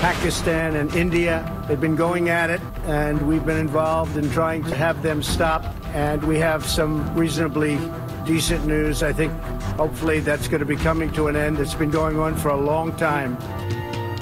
Pakistan and India, they've been going at it, and we've been involved in trying to have them stop, and we have some reasonably decent news. I think hopefully that's going to be coming to an end. It's been going on for a long time.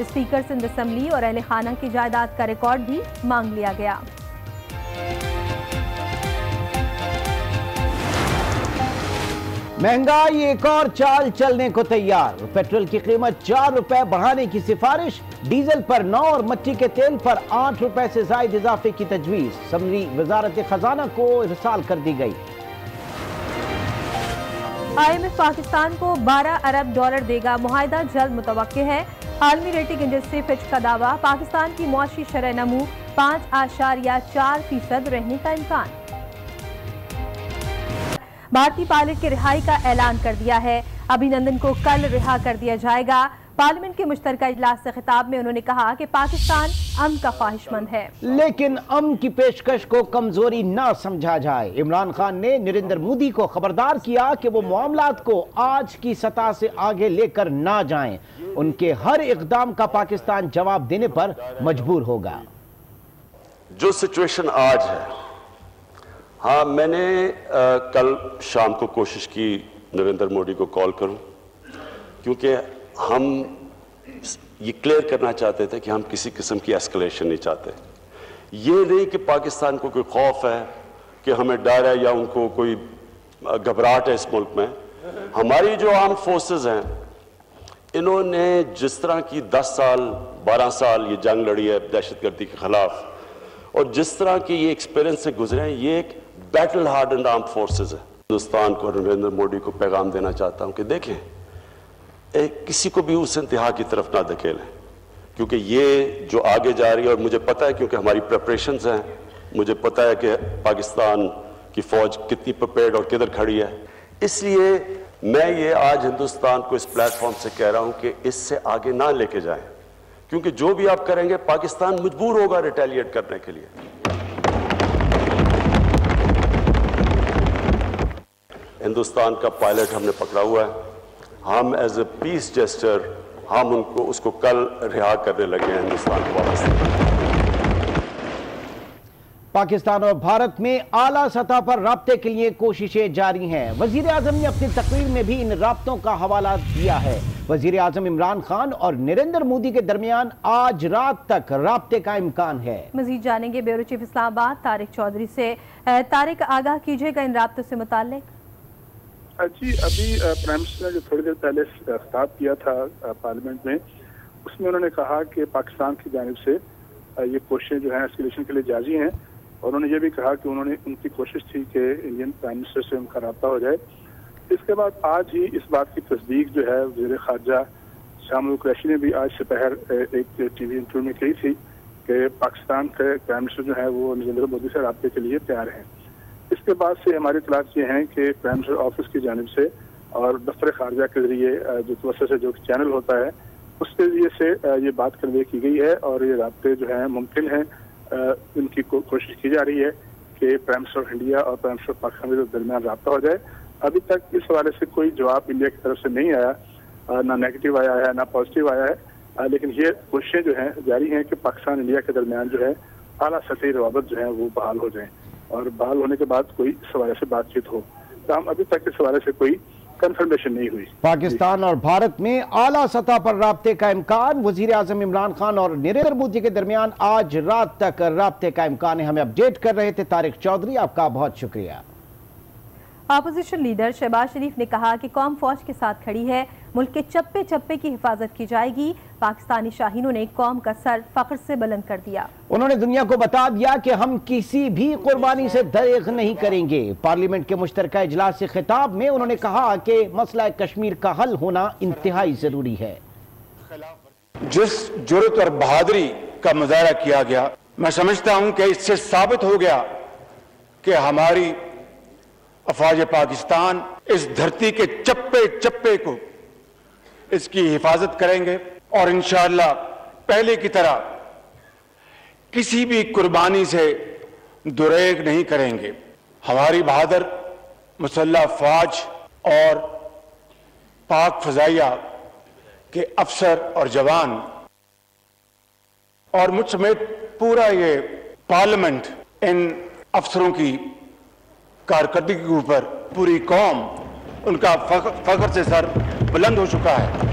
Speaker Sindh assembly اور اہل خانہ کی جائیداد کا record بھی مانگ لیا گیا۔ مہنگائی ایک اور چال چلنے کو تیار، پیٹرول کی قیمت 4 روپے بڑھانے کی سفارش، ڈیزل پر 9 اور مٹی کے تیل پر 8 روپے سے زائد اضافے کی تجویز، سمری وزارت خزانہ کو ارسال کر دی گئی۔ IMF پاکستان کو 12 ارب ڈالر دے گا، معاہدہ جلد متوقع ہے۔ عالمی ریٹنگ ایجنسی فچ کا دعویٰ، پاکستان کی معاشی شرح نمو 5.4% رہنے کا امکان۔ بھارتی پائلٹ کے رہائی کا اعلان کر دیا ہے، ابھینندن کو کل رہا کر دیا جائے گا۔ پارلیمنٹ کے مشترکہ اجلاس سے خطاب میں انہوں نے کہا کہ پاکستان امن کا خواہش مند ہے، لیکن امن کی پیشکش کو کمزوری نہ سمجھا جائے۔ عمران خان نے نریندر مودی کو خبردار کیا کہ وہ معاملات کو آج کی سطح سے آگے لے کر نہ جائیں، ان کے ہر اقدام کا پاکستان جواب دینے پر مجبور ہوگا۔ جو سچویشن آج ہے، ہاں میں نے کل شام کو کوشش کی نریندر مودی کو کال کروں، کیونکہ ہم یہ کلیئر کرنا چاہتے تھے کہ ہم کسی قسم کی ایسکلیشن نہیں چاہتے۔ یہ نہیں کہ پاکستان کو کوئی خوف ہے کہ ہمیں ڈر ہے یا ان کو کوئی گھبراہٹ ہے اس ملک میں۔ ہماری جو آرم فورسز ہیں، انہوں نے جس طرح کی 10 سال 12 سال یہ جنگ لڑی ہے دہشت گردی کے خلاف، اور جس طرح کی یہ ایکسپیرینس سے گزرے ہیں، یہ ایک بیٹل ہارڈنڈ آرم فورسز ہے۔ ہندوستان کو نریندر مودی کو پیغام دینا چاہتا ہوں کہ دیکھیں، کسی کو بھی اس انتہا کی طرف نہ دھکیلیں، کیونکہ یہ جو آگے جا رہی ہے، اور مجھے پتہ ہے کیونکہ ہماری پریپریشنز ہیں، مجھے پتہ ہے کہ پاکستان کی فوج کتنی پریپیئرڈ اور کدھر کھڑی ہے، اس لیے میں یہ آج ہندوستان کو اس پلیٹ فارم سے کہہ رہا ہوں کہ اس سے آگے نہ لے کے جائیں، کیونکہ جو بھی آپ کریں گے پاکستان مجبور ہوگا ریٹیلیٹ کرنے کے لیے۔ ہندوستان کا پائلٹ ہم نے پکڑا ہوا ہے، ہم ایز اے پیس جیسچر ہم اس کو کل رہا کرنے لگے ہیں ہندوستان کو واپس۔ پاکستان اور بھارت میں اعلیٰ سطح پر رابطے کے لیے کوششیں جاری ہیں۔ وزیر اعظم نے اپنی تقریر میں بھی ان رابطوں کا حوالہ دیا ہے۔ وزیر اعظم عمران خان اور نریندر مودی کے درمیان آج رات تک رابطے کا امکان ہے۔ مزید جانیں گے بیورو چیف اسلام آباد طارق چودھری سے۔ طارق، آگاہ کیجیے گا ان رابطوں سے متعلق۔ جی، ابھی پرائم منسٹر نے جو تھوڑی دیر پہلے خطاب کیا تھا پارلیمنٹ میں، اس میں انہوں نے کہا کہ پاکستان کی جانب سے یہ کوششیں جو ہیں ایسکیلیشن کے لیے جاری ہیں، اور انہوں نے یہ بھی کہا کہ ان کی کوشش تھی کہ انڈین پرائم منسٹر سے ان کا رابطہ ہو جائے۔ اس کے بعد آج ہی اس بات کی تصدیق جو ہے وزیر خارجہ شاہ محمود قریشی نے بھی آج سپہر ایک ٹی وی انٹرویو میں کی تھی کہ پاکستان کے پرائم منسٹر جو ہے وہ نریندر مودی سے رابطے کے لیے تیار ہیں۔ اس کے بعد سے ہماری اطلاعات یہ ہیں کہ پرائم منسٹر آفس کی جانب سے اور دفتر خارجہ کے ذریعے جو توسط سے جو چینل ہوتا ہے اس کے ذریعے سے یہ بات کنوے کی گئی ہے، اور یہ رابطے جو ہیں ممکن ہیں، ان کی کوشش کی جا رہی ہے کہ پرائم منسٹر آف انڈیا اور پرائم منسٹر پاکستان کے درمیان رابطہ ہو جائے۔ ابھی تک اس حوالے سے کوئی جواب انڈیا کی طرف سے نہیں آیا، نہ نیگیٹو آیا ہے نہ پازیٹیو آیا ہے، لیکن یہ کوششیں جو ہیں جاری ہیں کہ پاکستان انڈیا کے درمیان جو ہے اعلیٰ سطحی روابط جو ہیں وہ بحال ہو جائیں، اور بحال ہونے کے بعد کوئی اس حوالے سے بات چیت ہو۔ تاہم ابھی تک اس حوالے سے کوئی کنفرمیشن نہیں ہوئی۔ پاکستان اور بھارت میں اعلیٰ سطح پر رابطے کا امکان، وزیر اعظم عمران خان اور نریندر مودی کے درمیان آج رات تک رابطے کا امکان ہے۔ ہمیں اپڈیٹ کر رہے تھے طارق چودھری، آپ کا بہت شکریہ۔ اپوزیشن لیڈر شہباز شریف نے کہا کہ قوم فوج کے ساتھ کھڑی ہے، ملک کے چپے چپے کی حفاظت کی جائے گی۔ پاکستانی شاہینوں نے قوم کا سر فخر سے بلند کر دیا۔ انہوں نے دنیا کو بتا دیا کہ ہم کسی بھی قربانی سے دریغ نہیں کریں گے۔ پارلیمنٹ کے مشترکہ اجلاس سے خطاب میں انہوں نے کہا کہ مسئلہ کشمیر کا حل ہونا انتہائی ضروری ہے۔ جس جرأت اور بہادری کا مظاہرہ کیا گیا، میں سمجھتا ہوں کہ اس سے ثابت ہو گیا کہ ہماری افواج پاکستان اس دھرتی کے چپے چپے کو اس کی حفاظت کریں گے، اور انشاءاللہ پہلے کی طرح کسی بھی قربانی سے دریغ نہیں کریں گے۔ ہماری بہادر مسلح افواج اور پاک فضائیہ کے افسر اور جوان اور مجھ سمیت پورا یہ پارلیمنٹ ان افسروں کی کارکردگی کے اوپر پوری قوم ان کا فخر سے سر بلند ہو چکا ہے۔